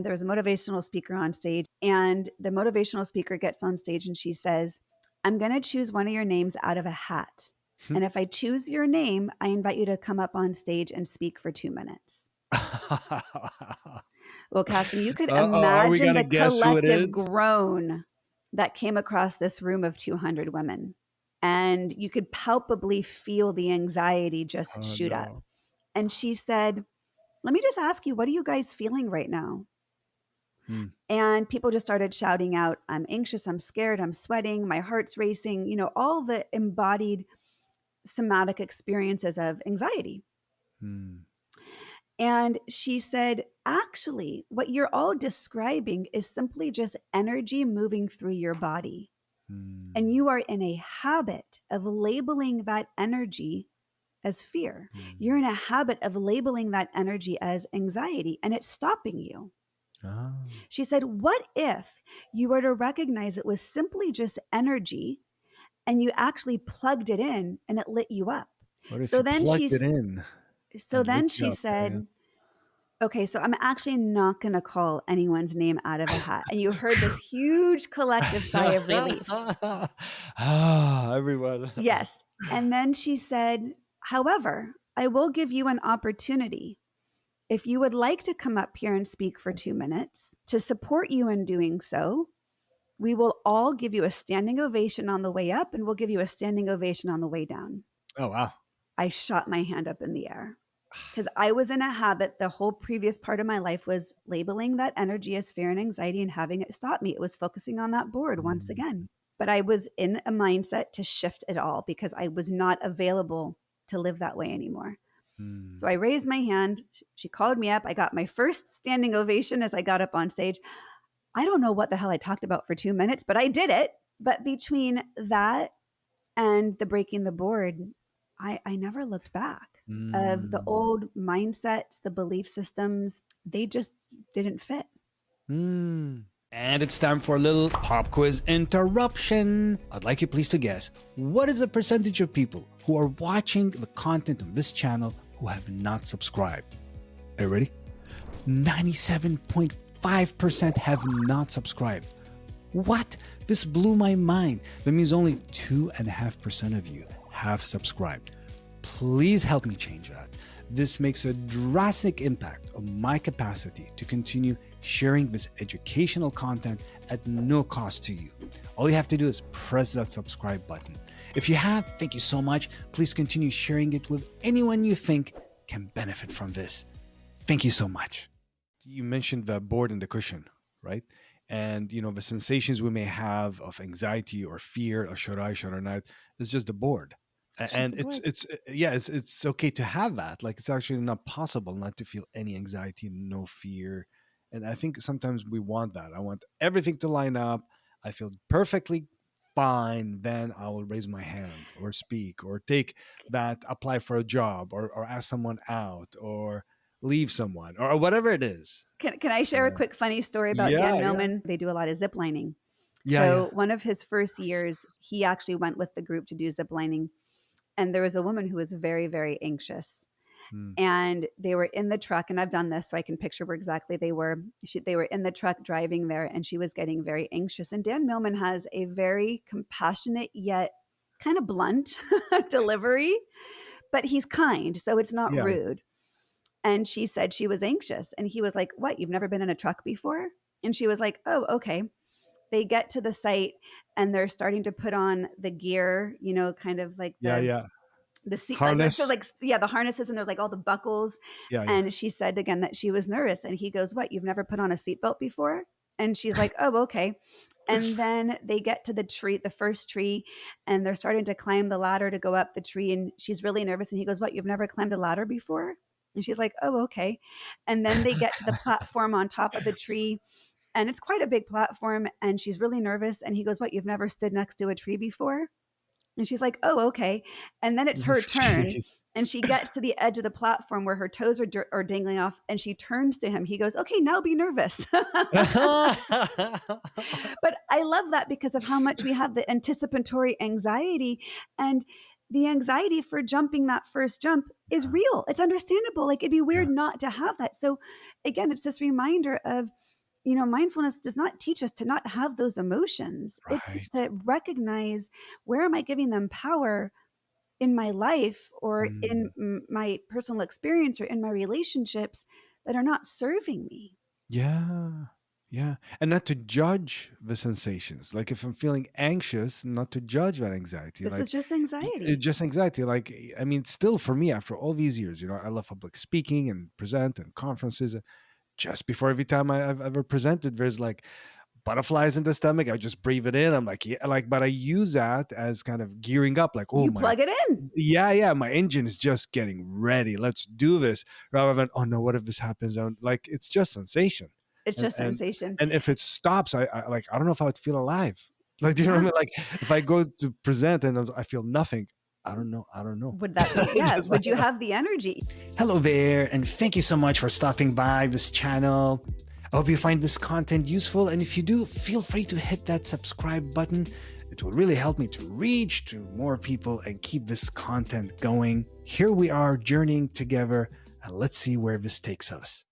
There was a motivational speaker on stage, and the motivational speaker gets on stage and she says, I'm going to choose one of your names out of a hat. And if I choose your name, I invite you to come up on stage and speak for 2 minutes. Well, Cassim, you could Are we imagine gonna the guess who it collective is? groan that came across this room of 200 women. And you could palpably feel the anxiety just shoot up. No. And she said, let me just ask you, what are you guys feeling right now? And people just started shouting out, I'm anxious, I'm scared, I'm sweating, my heart's racing, you know, all the embodied somatic experiences of anxiety. And she said, actually, what you're all describing is simply just energy moving through your body. And you are in a habit of labeling that energy as fear. You're in a habit of labeling that energy as anxiety, and it's stopping you. She said, what if you were to recognize it was simply just energy and you actually plugged it in and it lit you up? What if So you then plugged it in? she said, okay, so I'm actually not going to call anyone's name out of a hat. And you heard this huge collective sigh of relief. Everyone. Yes. And then she said, however, I will give you an opportunity. If you would like to come up here and speak for 2 minutes, to support you in doing so, we will all give you a standing ovation on the way up and we'll give you a standing ovation on the way down. Oh, wow. I shot my hand up in the air because I was in a habit. The whole previous part of my life was labeling that energy as fear and anxiety and having it stop me. It was focusing on that board once again. But I was in a mindset to shift it all because I was not available to live that way anymore. So I raised my hand. She called me up. I got my first standing ovation as I got up on stage. I don't know what the hell I talked about for 2 minutes, but I did it. But between that and the breaking the board, I never looked back. Of the old mindsets, the belief systems, they just didn't fit. And it's time for a little pop quiz interruption. I'd like you please to guess, what is the percentage of people who are watching the content on this channel who have not subscribed? Are you ready? 97.5% have not subscribed. What? This blew my mind. That means only 2.5% of you have subscribed. Please help me change that. This makes a drastic impact on my capacity to continue sharing this educational content at no cost to you. All you have to do is press that subscribe button. If you have, thank you so much. Please continue sharing it with anyone you think can benefit from this. Thank you so much. You mentioned the board and the cushion, right? And you know, the sensations we may have of anxiety or fear, or should I not, is just the board. And it's okay to have that. Like, it's actually not possible not to feel any anxiety, no fear. And I think sometimes we want that. I want everything to line up. I feel perfectly fine. Then I will raise my hand or speak or take that, apply for a job or ask someone out or leave someone or whatever it is. Can I share a quick funny story about Dan Millman? They do a lot of ziplining. One of his first years, he actually went with the group to do ziplining. And there was a woman who was very, very anxious. And they were in the truck, and I've done this so I can picture where exactly they were. They were in the truck driving there, and she was getting very anxious. And Dan Millman has a very compassionate yet kind of blunt delivery, but he's kind, so it's not rude. And she said she was anxious. And he was like, what, you've never been in a truck before? And she was like, oh, okay. They get to the site and they're starting to put on the gear, you know, kind of like the seat harness. The harnesses, and there's like all the buckles. And she said again that she was nervous. And he goes, what, you've never put on a seatbelt before? And she's like, oh, okay. And then they get to the tree, the first tree, and they're starting to climb the ladder to go up the tree. And she's really nervous. And he goes, what, you've never climbed a ladder before? And she's like, oh, okay. And then they get to the platform on top of the tree, and it's quite a big platform, and she's really nervous. And he goes, what, you've never stood next to a tree before? And she's like, oh, okay. And then it's her turn. And she gets to the edge of the platform where her toes are dangling off, and she turns to him. He goes, okay, now be nervous. But I love that because of how much we have the anticipatory anxiety, and the anxiety for jumping that first jump is real. It's understandable. Like, it'd be weird not to have that. So again, it's this reminder of mindfulness does not teach us to not have those emotions. It's Right. to recognize, where am I giving them power in my life, or in Mm. my personal experience, or in my relationships, that are not serving me. Yeah. Yeah. And not to judge the sensations. Like if I'm feeling anxious, not to judge that anxiety. This is Like just anxiety. just anxiety. Like, I mean, still for me, after all these years, I love public speaking and present and conferences. Just before every time I've ever presented, there's like butterflies in the stomach. I just breathe it in. I'm like, yeah, like, but I use that as kind of gearing up, like, oh You my, plug it in. yeah, my engine is just getting ready. Let's do this, rather than, oh no, what if this happens? Like, it's just sensation. It's And just sensation. if it stops, I like, I don't know if I would feel alive. Like, do you know what I Yeah. mean? Like, if I go to present and I feel nothing, I don't know. I don't know. Would that be, yeah, Just like, would you have the energy? hello there, and thank you so much for stopping by this channel. I hope you find this content useful, and if you do, feel free to hit that subscribe button. It will really help me to reach to more people and keep this content going. Here we are journeying together, and let's see where this takes us.